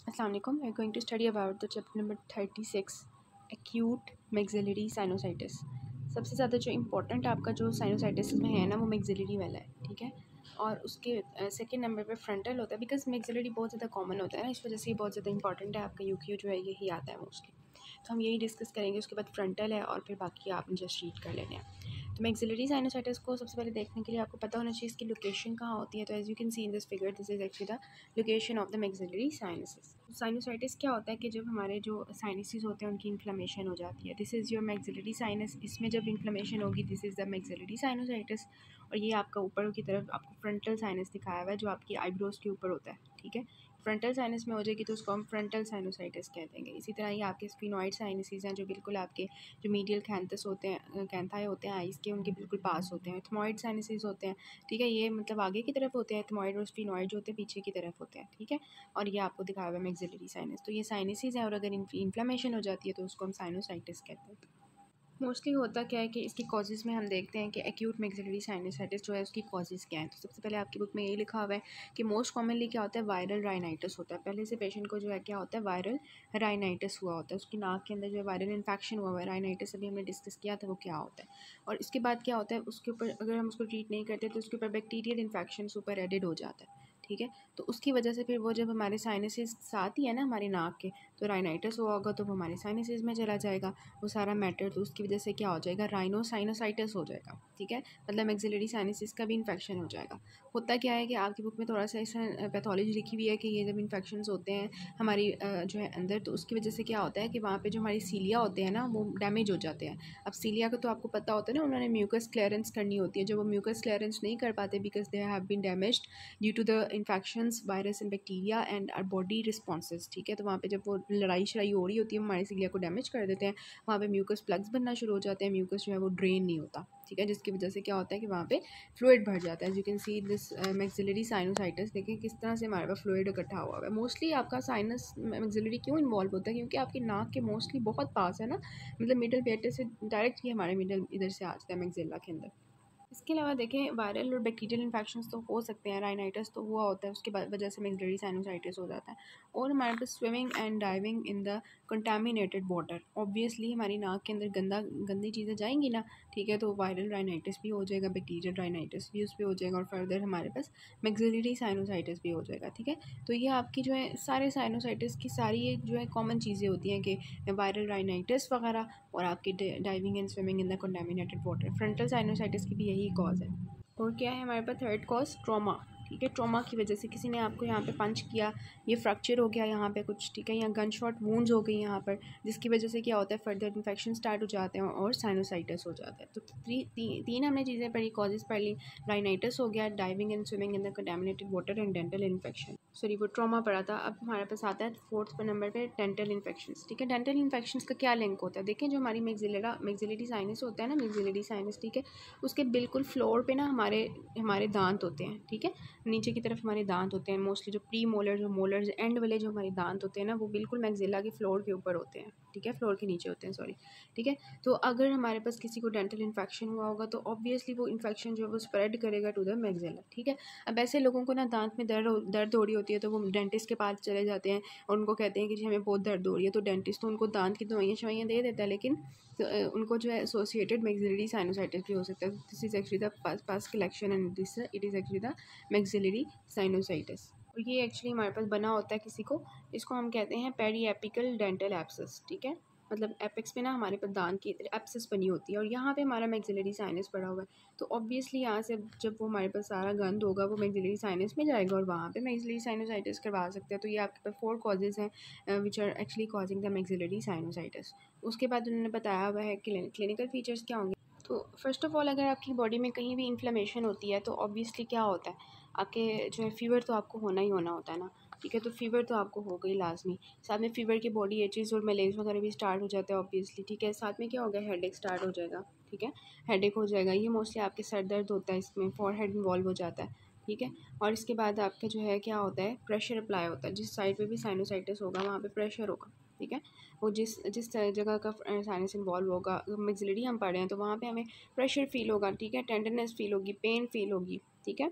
Assalamu alaikum. We're going to study about the chapter number 36, acute maxillary sinusitis. सबसे ज़्यादा जो important आपका जो साइनोसाइटिस में है ना वो मैक्सिलरी वाला है, ठीक है। और उसके सेकंड नंबर पे फ्रंटल होता है, बिकॉज मैक्सिलरी बहुत ज़्यादा कॉमन होता है ना, इस वजह से ये बहुत ज़्यादा इंपॉर्टेंट है। आपका यूक्यू जो है यही आता है मोस्टली, तो हम यही डिस्कस करेंगे। उसके बाद फ्रंटल है और फिर बाकी आप जस्ट रीड कर लेने हैं। तो मैक्सिलरी साइनोसाइटिस को सबसे पहले देखने के लिए आपको पता होना चाहिए इसकी लोकेशन कहाँ होती है। तो as you can see in this figure, this is actually the location of the maxillary sinuses. Sinusitis क्या होता है कि जब हमारे जो साइनसिस होते हैं उनकी इन्फ्लेमेशन हो जाती है। This is your maxillary sinus, इसमें जब इन्फ्लेमेशन होगी this is the maxillary sinusitis. और ये आपका ऊपर की तरफ आपको फ्रंटल साइनस दिखाया हुआ है जो आपकी आईब्रोज के ऊपर होता है, ठीक है। फ्रंटल साइनस में हो जाएगी तो उसको हम फ्रंटल साइनोसाइटिस कह देंगे। इसी तरह ये आपके स्फिनॉइड साइनसेस हैं जो बिल्कुल आपके जो मीडियल कैंथस होते हैं, कैंथाई होते हैं आइस के, उनके बिल्कुल पास होते हैं। एथमॉइड साइनसेस होते हैं, ठीक है, ये मतलब आगे की तरफ होते हैं। एथमॉइड और स्फिनॉइड जो होते हैं पीछे की तरफ होते हैं, ठीक है। और ये आपको दिखाया हुआ है मैक्सिलरी साइनस। तो ये साइनसेस हैं और अगर इन्फ्लेमेशन हो जाती है तो उसको हम साइनोसाइटिस कहते हैं। मोस्टली होता क्या है कि इसकी कॉजेज़ में हम देखते हैं कि एक्यूट मैक्सिलरी साइनसाइटिस जो है उसकी कॉजेज़ क्या हैं। तो सबसे पहले आपकी बुक में ये लिखा हुआ है कि मोस्ट कॉमनली क्या होता है, वायरल राइनाइटिस होता है। पहले से पेशेंट को जो है क्या होता है, वायरल राइनाइटिस हुआ होता है, उसकी नाक के अंदर जो है वायरल इन्फेक्शन हुआ हुआ है। राइनाइटिस अभी हमने डिस्कस किया था वो क्या होता है। और इसके बाद क्या होता है, उसके ऊपर अगर हम उसको ट्रीट नहीं करते तो उसके ऊपर बैक्टीरियल इन्फेक्शन सुपर एडेड हो जाता है, ठीक है। तो उसकी वजह से फिर वो जब हमारे साइनसेस साथ ही है ना हमारी नाक के, तो राइनाइटिस हुआ होगा तो वो हमारे साइनसेस में चला जाएगा वो सारा मैटर। तो उसकी वजह से क्या हो जाएगा, राइनोसाइनोसाइटिस हो जाएगा, ठीक है। मतलब मैक्सिलरी साइनसिस का भी इन्फेक्शन हो जाएगा। होता क्या है कि आपकी बुक में थोड़ा सा इसमें पैथोलॉजी लिखी हुई है कि ये जब इन्फेक्शन होते हैं हमारी जो है अंदर, तो उसकी वजह से क्या होता है कि वहाँ पे जो हमारी सीलिया होते हैं ना वो डैमेज हो जाते हैं। अब सीलिया का तो आपको पता होता है ना, उन्होंने म्यूकस क्लियरेंस करनी होती है। जब वो म्यूकस क्लियरेंस नहीं कर पाते because they have been damaged due to the infections virus and bacteria and our body responses, ठीक है। तो वहाँ पे जब वो लड़ाई शड़ाई हो रही होती है हमारी सीलिया को डैमेज कर देते हैं, वहाँ पे म्यूकस प्लग्स बनना शुरू हो जाते हैं। म्यूकस जो है वो ड्रेन नहीं होता, ठीक है, जिसकी वजह से क्या होता है कि वहाँ पे फ्लूइड भर जाता है। As you can see this maxillary sinusitis, देखें किस तरह से हमारे पास फ्लूइड इकट्ठा हुआ है। मोस्टली आपका साइनस मैक्सिलरी क्यों इन्वॉल्व होता है, क्योंकि आपकी नाक के मोस्टली बहुत पास है ना, मतलब मिडल पेटे से डायरेक्ट ही हमारे मिडल इधर से आ जाता है मैक्सिला के अंदर। इसके अलावा देखें वायरल और बैक्टीरियल इन्फेक्शंस तो हो सकते हैं। राइनाइटिस तो हुआ होता है, उसके वजह से मैक्सिलरी साइनोसाइटिस हो जाता है। और हमारे पास swimming and diving in the contaminated water, obviously हमारी नाक के अंदर गंदी चीज़ें जाएंगी ना, ठीक है। तो वायरल राइनाइटिस भी हो जाएगा, बैक्टीरियल राइनाइटिस भी उस पर हो जाएगा और फर्दर हमारे पास मैक्सिलरी साइनोसाइटिस भी हो जाएगा, ठीक है। तो ये आपकी जो है सारे साइनोसाइटिस की सारी एक जो है कॉमन चीज़ें होती हैं कि वायरल राइनाइटिस वगैरह और आपकी diving and swimming in the contaminated water. Frontal sinusitis की भी यही कॉज है। और क्या है हमारे पास थर्ड कॉज, ट्रॉमा, ठीक है। ट्रॉमा की वजह से किसी ने आपको यहाँ पे पंच किया, ये फ्रैक्चर हो गया यहाँ पे कुछ, ठीक है, या गन शॉट वूंड्स हो गई यहाँ पर, जिसकी वजह से क्या होता है फर्दर इन्फेक्शन स्टार्ट हो जाते हैं और साइनोसाइटिस हो जाता है। तो तीन हमने चीज़ें पढ़ी, कॉजेज पढ़ ली। राइनाइटिस हो गया, diving and swimming in the contaminated water and dental infection, sorry वो ट्रॉमा पड़ा था। अब हमारे पास आता है फोर्थ पर नंबर पे डेंटल इन्फेक्शंस, ठीक है। डेंटल इन्फेक्शंस का क्या लिंक होता है, देखें जो हमारी मैक्सिलरी साइनस होता है ना, मैक्सिलरी साइनस, ठीक है, उसके बिल्कुल फ्लोर पे ना हमारे हमारे दांत होते हैं, ठीक है। नीचे की तरफ हमारे दांत होते हैं मोस्टली, जो प्री मोलर जो मोलर्स एंड वाले जो हमारे दांत होते हैं ना वो बिल्कुल मैक्सिला के फ्लोर के ऊपर होते हैं, ठीक है, फ्लोर के नीचे होते हैं, सॉरी, ठीक है। तो अगर हमारे पास किसी को डेंटल इन्फेक्शन हुआ होगा तो ऑब्वियसली वो इन्फेक्शन जो है वो स्प्रेड करेगा टू द मैक्सिला, ठीक है। अब ऐसे लोगों को ना दांत में दर्द हो रही होती है तो वो डेंटिस्ट के पास चले जाते हैं और उनको कहते हैं कि जी हमें बहुत दर्द हो रही है, तो डेंटिस्ट तो उनको दांत की दवाइयाँ शवाइयाँ दे देता है, लेकिन तो उनको जो है एसोसिएटेड मैक्सिलरी साइनोसाइटिस भी हो सकता है। This is actually the pass collection and this it is actually the maxillary sinusitis. और ये एक्चुअली हमारे पास बना होता है किसी को, इसको हम कहते हैं पेरी एपिकल डेंटल एप्सिस, ठीक है। मतलब एपिक्स पे ना हमारे पास दांत की एप्सिस बनी होती है और यहाँ पे हमारा मैक्सिलरी साइनस पड़ा हुआ है। तो ऑब्वियसली यहाँ से जब वो हमारे पास सारा गंद होगा वो मैक्सिलरी साइनस में जाएगा और वहाँ पे मैक्सिलरी साइनोसाइटिस करवा सकते हैं। तो ये आपके पास 4 कॉजेज़ हैं which are actually causing the maxillary sinusitis. उसके बाद उन्होंने बताया हुआ है क्लिनिकल फीचर्स क्या होंगे। तो फर्स्ट ऑफ ऑल अगर आपकी बॉडी में कहीं भी इन्फ्लेमेशन होती है तो ऑब्वियसली क्या होता है, आपके जो है फीवर तो आपको होना ही होना होता है ना, ठीक है। तो फीवर तो आपको हो गई लाजमी, साथ में फीवर के बॉडी एचेस और मलेज वगैरह भी स्टार्ट हो जाता है ऑब्वियसली, ठीक है। साथ में क्या हो गया, हेडेक स्टार्ट हो जाएगा, ठीक है, हेडेक हो जाएगा। ये मोस्टली आपके सर दर्द होता है, इसमें फॉरहेड इन्वॉल्व हो जाता है, ठीक है। और इसके बाद आपका जो है क्या होता है, प्रेशर अप्लाई होता है, जिस साइड पे भी साइनोसाइटिस होगा वहाँ पे प्रेशर होगा, ठीक है। वो जिस जिस जगह का साइनस इन्वॉल्व होगा, मैक्सिलरी हम पढ़ रहे हैं तो वहाँ पे हमें प्रेशर फील होगा, ठीक है, टेंडरनेस फील होगी, पेन फील होगी, ठीक है।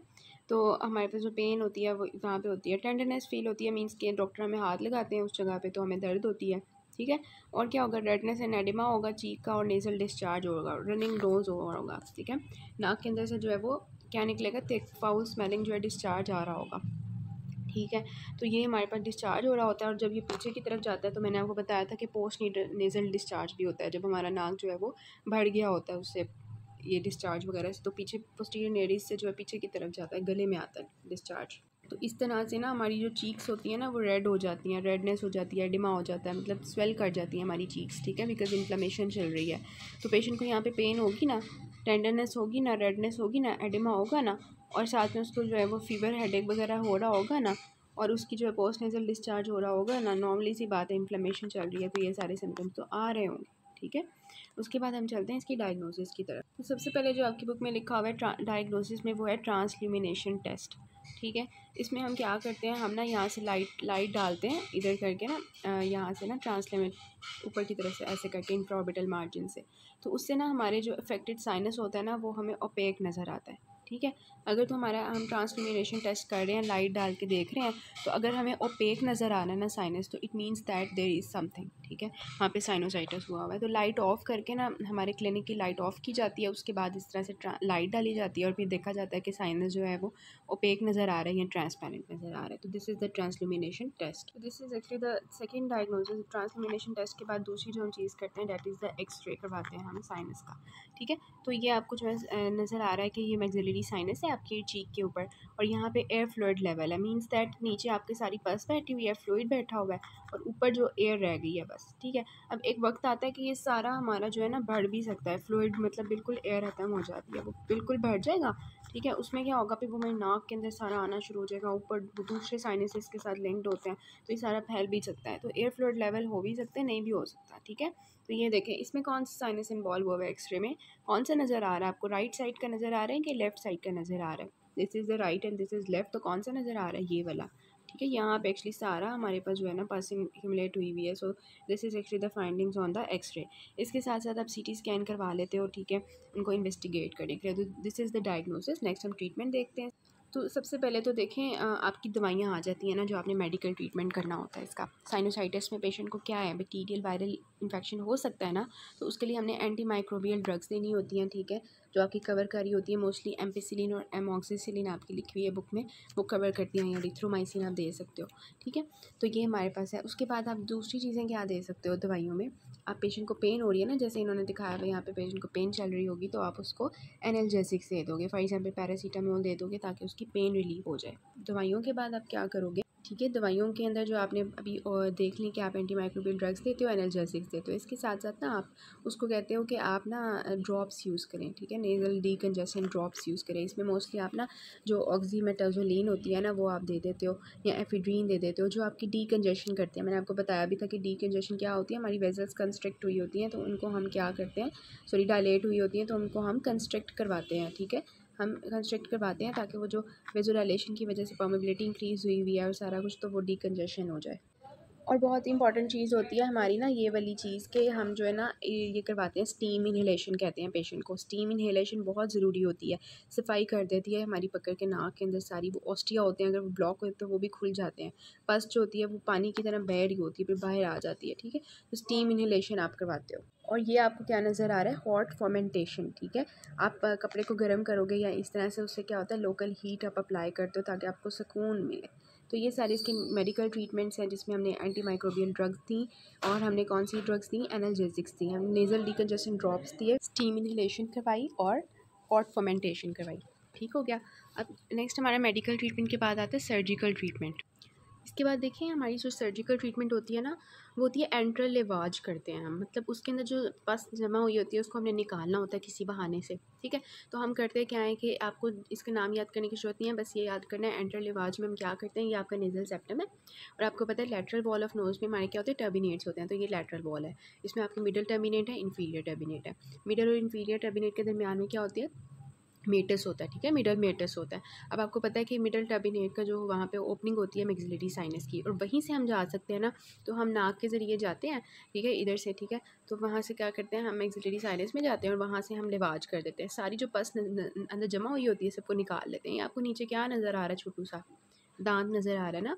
तो हमारे पास जो पेन होती है वो वहाँ पे होती है, टेंडरनेस फील होती है, मींस कि डॉक्टर हमें हाथ लगाते हैं उस जगह पे तो हमें दर्द होती है, ठीक है। और क्या होगा, रेडनेस एंड एडिमा होगा चीक का, और नेजल डिस्चार्ज होगा, रनिंग नोज होगा, ठीक है। नाक के अंदर से जो है वो क्या निकलेगा, थिक फाउल स्मेलिंग जो है डिस्चार्ज आ रहा होगा, ठीक है। तो ये हमारे पास डिस्चार्ज हो रहा होता है, और जब ये पीछे की तरफ जाता है तो मैंने आपको बताया था कि पोस्ट नेज़ल डिस्चार्ज भी होता है, जब हमारा नाक जो है वो बढ़ गया होता है उससे ये डिस्चार्ज वगैरह से, तो पीछे पोस्टीरियर नेरिस से जो है पीछे की तरफ जाता है, गले में आता है डिस्चार्ज। तो इस तरह से ना हमारी जो चीक्स होती हैं ना वो रेड हो जाती हैं, रेडनेस हो जाती है, एडिमा हो जाता है, मतलब स्वेल कर जाती है हमारी चीक्स, ठीक है, बिकॉज इन्फ्लेमेशन चल रही है। तो पेशेंट को यहाँ पे पेन होगी ना, टेंडरनेस होगी ना, रेडनेस होगी ना, एडिमा होगा ना, और साथ में उसको जो है वो फीवर हेडेक वगैरह हो रहा होगा ना, और उसकी जो है पोस्ट नेजल डिस्चार्ज हो रहा होगा ना, नॉर्मली सी बात है, इन्फ्लेमेशन चल रही है, तो ये सारे सिम्टम्स तो आ रहे होंगे, ठीक है। उसके बाद हम चलते हैं इसकी डायग्नोसिस की तरफ। तो सबसे पहले जो आपकी बुक में लिखा हुआ है डायग्नोसिस में, वो है ट्रांसल्यूमिनेशन टेस्ट, ठीक है। इसमें हम क्या करते हैं, हम ना यहाँ से लाइट डालते हैं इधर करके ना, यहाँ से ना ट्रांसल्यूमिनेट ऊपर की तरफ से ऐसे करके इंफ्राऑर्बिटल मार्जिन से, तो उससे ना हमारे जो अफेक्टेड साइनस होता है ना वो हमें ओपेक नज़र आता है, ठीक है। अगर तो हमारा हम ट्रांसल्यूमिनेशन टेस्ट कर रहे हैं, लाइट डाल के देख रहे हैं, तो अगर हमें ओपेक नज़र आ रहा है ना साइनस, तो it means that there is something, ठीक है, वहाँ पे साइनोसाइटिस हुआ हुआ है। तो लाइट ऑफ करके ना, हमारे क्लिनिक की लाइट ऑफ की जाती है, उसके बाद इस तरह से लाइट डाली जाती है, और फिर देखा जाता है कि साइनस जो है वो ओपेक नज़र आ रहा है या ट्रांसपेरेंट नज़र आ रहा है। तो this is the transillumination test. This is actually the second diagnosis. Transillumination test के बाद दूसरी जो हम चीज़ करते हैं दैट इज़ द एक्सरे करवाते हैं हम साइनस का, ठीक है। तो ये आपको जो है नज़र आ रहा है कि ये मैक्सिलरी साइनस है आपकी चीक के ऊपर, और यहाँ पे एयर फ्लूइड लेवल है, मींस दैट नीचे आपकी सारी पस बैठी हुई है, फ्लूइड बैठा हुआ है, और ऊपर जो एयर रह गई है बस, ठीक है। अब एक वक्त आता है कि ये सारा हमारा जो है ना बढ़ भी सकता है, फ्लूइड मतलब बिल्कुल एयर ख़त्म हो जाती है, वो बिल्कुल बढ़ जाएगा, ठीक है। उसमें क्या होगा, फिर वो मेरे नाक के अंदर सारा आना शुरू हो जाएगा, ऊपर दूसरे साइनसेस के साथ लिंक्ड होते हैं, तो ये सारा फैल भी सकता है, तो एयर फ्लूइड लेवल हो भी सकते हैं, नहीं भी हो सकता, ठीक है। तो ये देखें इसमें कौन सा साइनस इन्वॉल्व हुआ है एक्सरे में, कौन सा नज़र आ रहा है आपको, राइट साइड का नज़र आ रहा है कि लेफ्ट साइड का नज़र आ रहा है, this is the right and this is left, तो कौन सा नज़र आ रहा है, ये वाला, ठीक है। यहाँ पे एक्चुअली सारा हमारे पास जो है ना पासिंग एक्यूमुलेट हुई हुई है, so this is actually the findings on the X-ray. इसके साथ साथ आप सीटी स्कैन करवा लेते हो, ठीक है, उनको इन्वेस्टिगेट करने के लिए। तो this is the diagnosis. Next हम ट्रीटमेंट देखते हैं। तो सबसे पहले तो देखें आपकी दवाइयाँ आ जाती हैं ना, जो आपने मेडिकल ट्रीटमेंट करना होता है इसका। साइनोसाइटिस में पेशेंट को क्या है, बैक्टीरियल वायरल इन्फेक्शन हो सकता है ना, तो उसके लिए हमने एंटी माइक्रोबियल ड्रग्स देनी होती हैं, ठीक है, जो आपकी कवर करी होती है मोस्टली एम्पिसिलिन और एमॉक्सिसिलिन आपकी लिखी हुई है बुक में, वो कवर करती हैं, या एरिथ्रोमाइसिन आप दे सकते हो, ठीक है। तो ये हमारे पास है। उसके बाद आप दूसरी चीज़ें क्या दे सकते हो दवाइयों में, आप पेशेंट को पेन हो रही है ना, जैसे इन्होंने दिखाया हुआ यहाँ पे पेशेंट को पेन चल रही होगी, तो आप उसको एनाल्जेसिक्स दे दोगे, फॉर एग्जांपल पैरासीटामोल दे दोगे, ताकि उसकी पेन रिलीव हो जाए। दवाइयों के बाद आप क्या करोगे, ठीक है, दवाइयों के अंदर जो आपने अभी देख ली कि आप एंटी माइक्रोबियल ड्रग्स देते हो, एनाल्जेसिक्स देते हो, इसके साथ साथ ना आप उसको कहते हो कि आप ना ड्रॉप्स यूज़ करें, ठीक है, नेज़ल डीकंजेशन ड्रॉप्स यूज़ करें। इसमें मोस्टली आप ना जो ऑक्सीमेटाजोलिन होती है ना वो आप दे देते हो, या एफिड्रीन दे देते हो, जो आपकी डीकंजेशन करती है। मैंने आपको बताया भी था कि डीकंजेशन क्या होती है, हमारी वेजल्स कंस्ट्रिक्ट हुई होती हैं, तो उनको हम क्या करते हैं, सॉरी डायलेट हुई होती हैं, तो उनको हम कंस्ट्रिक्ट करवाते हैं, ठीक है, हम कंस्ट्रक्ट करवाते हैं, ताकि वो जो वेजोडाइलेशन की वजह से परमेबिलिटी इंक्रीज़ हुई हुई है और सारा कुछ, तो वो डीकंजेशन हो जाए। और बहुत ही इंपॉर्टेंट चीज़ होती है हमारी ना ये वाली चीज़ कि हम जो है ना ये करवाते हैं, स्टीम इन्हेलेशन कहते हैं पेशेंट को। स्टीम इन्हेलेशन बहुत ज़रूरी होती है, सफाई कर देती है हमारी पकड़ के नाक के अंदर सारी वो ऑस्टिया होते हैं, अगर वो ब्लॉक होते हैं तो वो भी खुल जाते हैं, पस जो होती है वो पानी की तरह बह रही होती है, फिर बाहर आ जाती है, ठीक है। तो स्टीम इन्हेलेशन आप करवाते हो। और ये आपको क्या नज़र आ रहा है, हॉट फर्मेंटेशन, ठीक है। आप कपड़े को गर्म करोगे या इस तरह से, उससे क्या होता है, लोकल हीट आप अप्लाई करते हो ताकि आपको सुकून मिले। तो ये सारी इसकी मेडिकल ट्रीटमेंट्स हैं, जिसमें हमने एंटी माइक्रोबियल ड्रग्स दी, और हमने कौन सी ड्रग्स दी, एनाल्जेसिक्स दी, हमने नेज़ल डीकंजेशन ड्रॉप्स दिए, स्टीम इन्हेलेशन करवाई, और हॉट फर्मेंटेशन करवाई, ठीक हो गया। अब नेक्स्ट हमारा मेडिकल ट्रीटमेंट के बाद आता है सर्जिकल ट्रीटमेंट। इसके बाद देखिए हमारी जो सर्जिकल ट्रीटमेंट होती है ना, वो होती है एंट्रल लेवाज करते हैं हम, मतलब उसके अंदर जो पस जमा हुई होती है उसको हमने निकालना होता है किसी बहाने से, ठीक है। तो हम करते क्या है कि आपको इसका नाम याद करने की ज़रूरत नहीं है, बस ये याद करना है, एंट्रल लेवाज में हम क्या करते हैं, ये आपका नेजल सेप्टम है, और आपको पता है लेटरल वॉल ऑफ नोज़ में हमारे क्या होते हैं, टर्बिनेट्स होते हैं, तो ये लेटरल वॉल है, इसमें आपकी मिडल टर्बिनेट है, इन्फीरियर टर्बिनेट है। मिडल और इन्फीरियर टर्बिनेट के दरमियान में क्या होती है, मेटस होता है, ठीक है, मिडल मेटस होता है। अब आपको पता है कि मिडल टर्बिनेट का जो वहाँ पे ओपनिंग होती है मैक्सिलरी साइनस की, और वहीं से हम जा सकते हैं ना, तो हम नाक के ज़रिए जाते हैं, ठीक है, इधर से, ठीक है। तो वहाँ से क्या करते हैं, हम मैक्सिलरी साइनस में जाते हैं और वहाँ से हम लिवाज कर देते हैं, सारी जो पस अंदर जमा हुई होती है सबको निकाल लेते हैं। आपको नीचे क्या नज़र आ रहा है, छोटू सा दांत नज़र आ रहा है ना।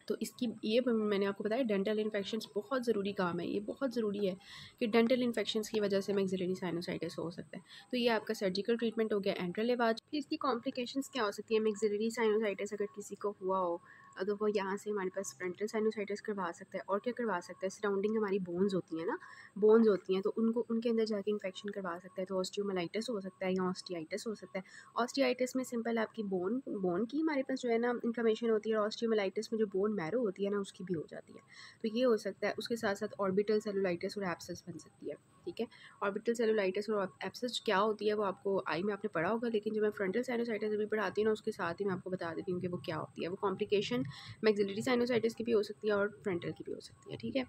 तो इसकी ये मैंने आपको बताया डेंटल इन्फेक्शंस बहुत ज़रूरी काम है, ये बहुत ज़रूरी है कि डेंटल इन्फेक्शंस की वजह से मैक्सिलरी साइनोसाइटिस हो सकता है। तो ये आपका सर्जिकल ट्रीटमेंट हो गया एंट्रल इवाज। फिर इसकी कॉम्प्लिकेशंस क्या हो सकती है मैक्सिलरी साइनोसाइटिस अगर किसी को हुआ हो, तो वो यहाँ से हमारे पास फ्रंटल साइनोसाइटिस करवा सकता है। और क्या करवा सकता है, सराउंडिंग हमारी बोन्स होती हैं ना, बोन्स होती हैं, तो उनको उनके अंदर जाके इन्फेक्शन करवा सकता है। तो ऑस्टियोमाइलिटिस हो सकता है या ऑस्टियाइटिस हो सकता है। ऑस्टियाइटिस में सिंपल आपकी बोन की हमारे पास जो है ना इन्फ्लेमेशन होती है, और ऑस्टियोमाइलिटिस में जो बोन मैरो होती है ना उसकी भी हो जाती है। तो ये हो सकता है। उसके साथ साथ ऑर्बिटल सेलुलाइटिस और एब्सेस बन सकती है, ठीक है। ऑर्बिटल सेलुलाइटिस और एब्सेस क्या होती है वो आपको आई में आपने पढ़ा होगा, लेकिन जब मैं फ्रंटल साइनोसाइटिस अभी पढ़ाती हूँ ना उसके साथ ही मैं आपको बता देती हूँ कि वो क्या होती है। वो कॉम्प्लिकेशन मैक्सिलरी साइनोसाइटिस की भी हो सकती है और फ्रंटल की भी हो सकती है, ठीक है।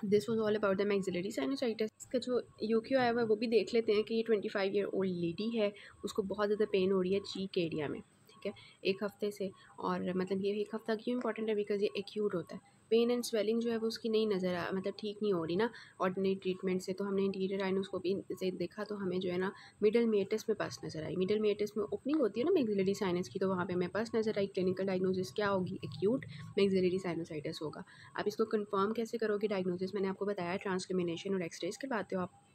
This was all about the maxillary sinusitis. इसका जो यूक्यू आया हुआ है वो भी देख लेते हैं कि ये 25 ईयर ओल्ड लेडी है, उसको बहुत ज़्यादा पेन हो रही है चीक एरिया में, ठीक है, एक हफ्ते से। और मतलब ये एक हफ्ता क्यों इंपॉर्टेंट है, बिकॉज ये एक्यूट होता है। पेन एंड स्वेलिंग जो है वो उसकी नहीं नज़र आ, मतलब ठीक नहीं हो रही ना ऑर्डिनरी ट्रीटमेंट से। तो हमने इंटीरियर राइनोस्कोपी से देखा तो हमें जो है ना मिडल मेटस में पस नज़र आई। मिडल मेटस में ओपनिंग होती है ना मैक्सिलरी साइनस की, तो वहाँ पे हमें पस नज़र आई। क्लिनिकल डायग्नोसिस क्या होगी, एक्यूट मैक्सिलरी साइनोसाइटिस होगा। आप इसको कंफर्म कैसे करोगे डायग्नोसिस, मैंने आपको बताया ट्रांसलेमिनेशन और एक्सरेज करवाते हो आप,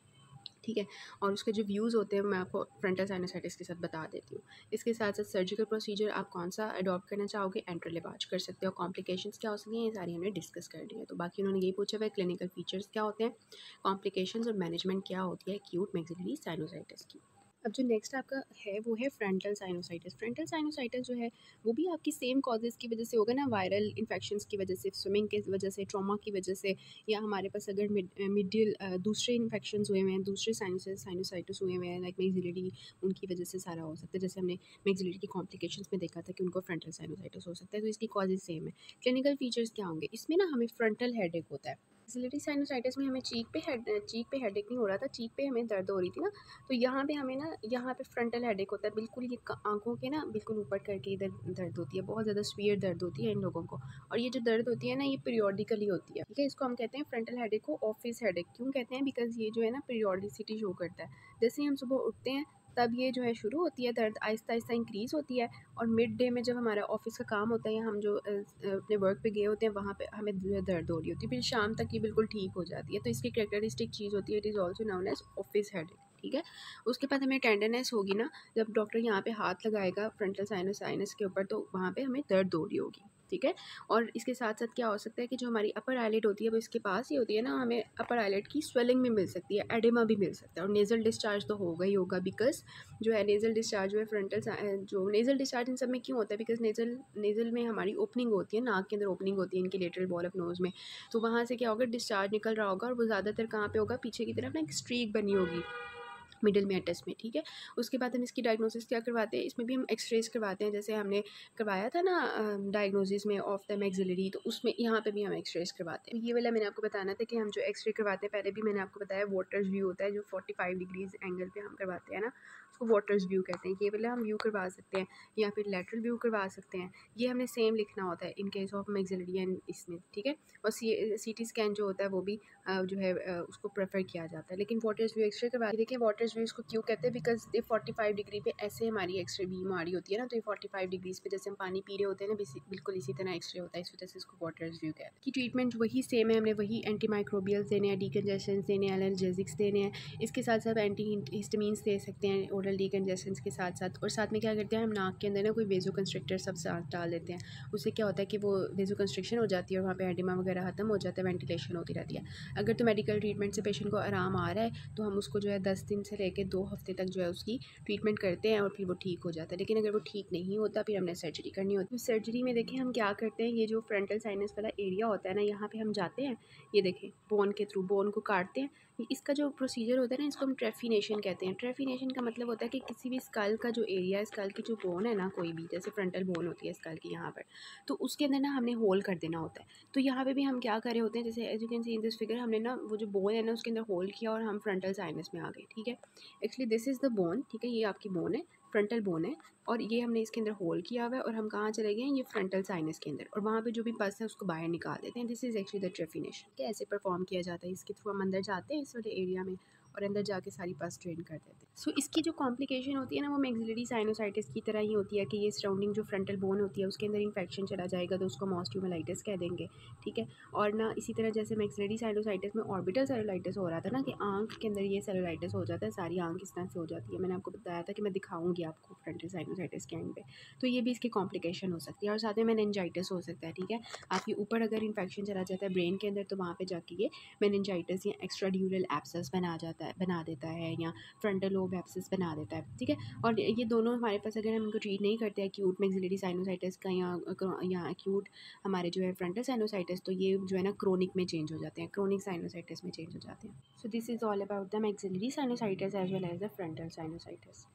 ठीक है। और उसके जो व्यूज़ होते हैं मैं आपको फ्रंटल साइनोसाइटिस के साथ बता देती हूँ। इसके साथ साथ सर्जिकल प्रोसीजर आप कौन सा अडॉप्ट करना चाहोगे, एंट्रल लिवाज कर सकते हो। कॉम्प्लिकेशंस क्या हो सकती हैं ये सारी हमने डिस्कस कर ली है। तो बाकी उन्होंने यही पूछा हुआ है क्लिनिकल फीचर्स क्या होते हैं, कॉम्प्लिकेशंस और मैनेजमेंट क्या होती है एक्यूट मैक्सिलरी साइनोसाइटिस की। अब जो नेक्स्ट आपका है वो है फ्रंटल साइनोसाइटिस। फ्रंटल साइनोसाइटिस जो है वो भी आपकी सेम कॉजेज़ की वजह से होगा ना, वायरल इन्फेक्शंस की वजह से, स्विमिंग की वजह से, ट्रॉमा की वजह से, या हमारे पास अगर मिडिल दूसरे इन्फेक्शंस हुए हुए हैं, दूसरे साइनोसाइटिस हुए हुए हैं लाइक मैक्सिलरी, उनकी वजह से सारा हो सकता है। जैसे हमने मैक्सिलरी की कॉम्प्लिकेशंस में देखा था कि उनको फ्रंटल साइनोसाइटिस हो सकता है। तो इसकी कॉजेज सेम है। क्लिनिकल फीचर्स क्या होंगे इसमें ना, हमें फ्रंटल हेडेक होता है। मैक्सिलरी साइनोसाइटिस में हमें चीक पे हेडेक नहीं हो रहा था, चीक पे हमें दर्द हो रही थी ना, तो यहाँ पे हमें ना यहाँ पे फ्रंटल हेडेक होता है, बिल्कुल ये आंखों के ना बिल्कुल ऊपर करके इधर दर्द होती है, बहुत ज़्यादा सीवियर दर्द होती है इन लोगों को। और ये जो दर्द होती है ना ये पीरियोडिकली होती है, ठीक है। इसको हम कहते हैं फ्रंटल हेडेक को ऑफिस हेडेक क्यों कहते हैं, बिकॉज ये जो है ना पीरियोडिसिटी शो करता है। जैसे ही हम सुबह उठते हैं तब ये जो है शुरू होती है दर्द, आहिस्ता आहिस्ता इंक्रीज़ होती है। और मिड डे में जब हमारा ऑफिस का काम होता है या हम जो अपने वर्क पे गए होते हैं वहाँ पे हमें दर्द हो रही होती है, फिर शाम तक ये बिल्कुल ठीक हो जाती है। तो इसकी कैरेक्टरिस्टिक चीज़ होती है, it is also known as office headache, ठीक है। उसके बाद हमें टेंडरनेस होगी ना, जब डॉक्टर यहाँ पे हाथ लगाएगा फ्रंटल साइनस के ऊपर, तो वहाँ पे हमें दर्द हो रही होगी, ठीक है। और इसके साथ साथ क्या हो सकता है कि जो हमारी अपर आईलिड होती है वो इसके पास ही होती है ना, हमें अपर आईलिड की स्वेलिंग भी मिल सकती है, एडिमा भी मिल सकता है। और नेज़ल डिस्चार्ज तो होगा ही होगा, बिकॉज जो है नेज़ल डिस्चार्ज जो है जो नेज़ल डिस्चार्ज इन सब में क्यों होता है, बिकॉज नेज़ल में हमारी ओपनिंग होती है, नाक के अंदर ओपनिंग होती है इनकी लेटरल वॉल ऑफ नोज़ में। तो वहाँ से क्या होगा, डिस्चार्ज निकल रहा होगा, और वो ज़्यादातर कहाँ पे होगा, पीछे की तरफ ना एक स्ट्रीक बनी होगी मिडिल मेटस में, ठीक है। उसके बाद हम इसकी डायग्नोसिस क्या करवाते हैं, इसमें भी हम एक्सरेज करवाते हैं, जैसे हमने करवाया था ना डायग्नोसिस में ऑफ द मैक्सिलरी, तो उसमें यहाँ पे भी हम एक्सरेज करवाते हैं। ये वाला मैंने आपको बताना था कि हम जो एक्सरे करवाते हैं, पहले भी मैंने आपको बताया वाटर्स व्यू होता है जो 45 डिग्रीज एंगल पे हम करवाते हैं ना, उसको वाटर्स व्यू कहते हैं। ये वाला हम व्यू करवा सकते हैं या फिर लेटरल व्यू करवा सकते हैं। ये हमने सेम लिखना होता है in case of maxillary and इसमें, ठीक है। और CT स्कैन जो होता है वो भी जो है उसको प्रेफर किया जाता है। लेकिन वाटर्स व्यू एक्सरे करवा, देखिए वाटर्स व्यू इसको क्यों कहते हैं, बिकॉज ये 45 डिग्री पे ऐसे हमारी एक्सरे बीम आ रही होती है ना, तो ये 45 डिग्रीज पे जैसे हम पानी पी रहे होते हैं ना, बिल्कुल इसी तरह एक्सरे होता है, इस वजह से इसको वाटर्स व्यू कहते हैं। की ट्रीटमेंट वही सेम है, हमने वही एंटीमाइक्रोबियल्स देने हैं, डीकंजेशंस देने हैं, एनाल्जेसिक्स देने हैं, इसके साथ साथ एंटी हिस्टामिन्स दे सकते हैं ओरल डीकंजेशंस के साथ साथ। और साथ में क्या करते हैं, हम नाक के अंदर ना कोई वेजो कंस्ट्रिक्टर सब साथ डाल देते हैं। उससे क्या होता है कि वो वेजो कंस्ट्रिक्शन हो जाती है और वहाँ पे एडिमा वगैरह खत्म हो जाता है, वेंटिलेशन होती रहती है। अगर तो मेडिकल ट्रीटमेंट से पेशेंट को आराम आ रहा है तो हम उसको जो है 10 दिन से लेकर 2 हफ्ते तक जो है उसकी ट्रीटमेंट करते हैं और फिर वो ठीक हो जाता है। लेकिन अगर वो ठीक नहीं होता फिर हमने सर्जरी करनी होती है। सर्जरी में देखें हम क्या करते हैं, ये जो फ्रंटल साइनस वाला एरिया होता है ना, यहाँ पे हम जाते हैं, ये देखें बोन के थ्रू बोन को काटते हैं। इसका जो प्रोसीजर होता है ना, इसको हम ट्रेफिनेशन कहते हैं। ट्रेफिनेशन का मतलब मतलब होता है कि किसी भी स्कल का जो एरिया है, स्कल की जो बोन है ना, कोई भी जैसे फ्रंटल बोन होती है स्कल की यहाँ पर, तो उसके अंदर ना हमने होल कर देना होता है। तो यहाँ पे भी हम क्या कर रहे होते हैं, जैसे as you can see in this figure, हमने ना वो जो बोन है ना उसके अंदर होल किया और हम फ्रंटल साइनस में आ गए। ठीक है, actually this is the bone. ठीक है, ये आपकी बोन है, फ्रंटल बोन है, और ये हमने इसके अंदर होल किया हुआ है और हम कहाँ चले गए हैं, ये फ्रंटल साइनस के अंदर, और वहाँ पे जो भी पस है उसको बाहर निकाल देते हैं। This is actually the trephination. ठीक है, ऐसे परफॉर्म किया जाता है। इसके थ्रू हम अंदर जाते हैं इस वाले एरिया में और अंदर जाके सारी पस ड्रेन कर देते हैं। सो इसकी जो कॉम्प्लिकेशन होती है ना, वो मैक्सिलरी साइनोसाइटिस की तरह ही होती है कि ये सराउंडिंग जो फ्रंटल बोन होती है उसके अंदर इन्फेक्शन चला जाएगा तो उसको मॉस्ट्यूमोलाइटिस कह देंगे। ठीक है, और ना इसी तरह जैसे मैक्सिलरी साइनोसाइटिस में ऑर्बिटल सेलुलाइटिस हो रहा था ना, कि आँख के अंदर ये सेलुलाइटिस हो जाता है, सारी आँख इस तरह से हो जाती है। मैंने आपको बताया था कि मैं दिखाऊंगी आपको फ्रंटल साइनोसाइटिस के एंड पे। तो ये भी इसकी कॉम्प्लिकेशन हो सकती है, और साथ में मेनिंजाइटिस हो सकता है। ठीक है, आपके ऊपर अगर इन्फेक्शन चला जाता है ब्रेन के अंदर, तो वहाँ पे जाके ये मेनिंजाइटिस या एक्स्ट्राड्यूरल एब्सेस बना देता है, या फ्रंटल लोब एब्सेस बना देता है। ठीक है, और ये दोनों हमारे पास अगर हम इनको ट्रीट नहीं करते एक्यूट मैक्सिलरी साइनोसाइटिस का या एक्यूट हमारे जो है फ्रंटल साइनोसाइटिस, तो ये जो है ना क्रोनिक में चेंज हो जाते हैं, क्रोनिक साइनोसाइटिस में चेंज हो जाते हैं। So this is all about the maxillary sinusitis as well as the frontal sinusitis.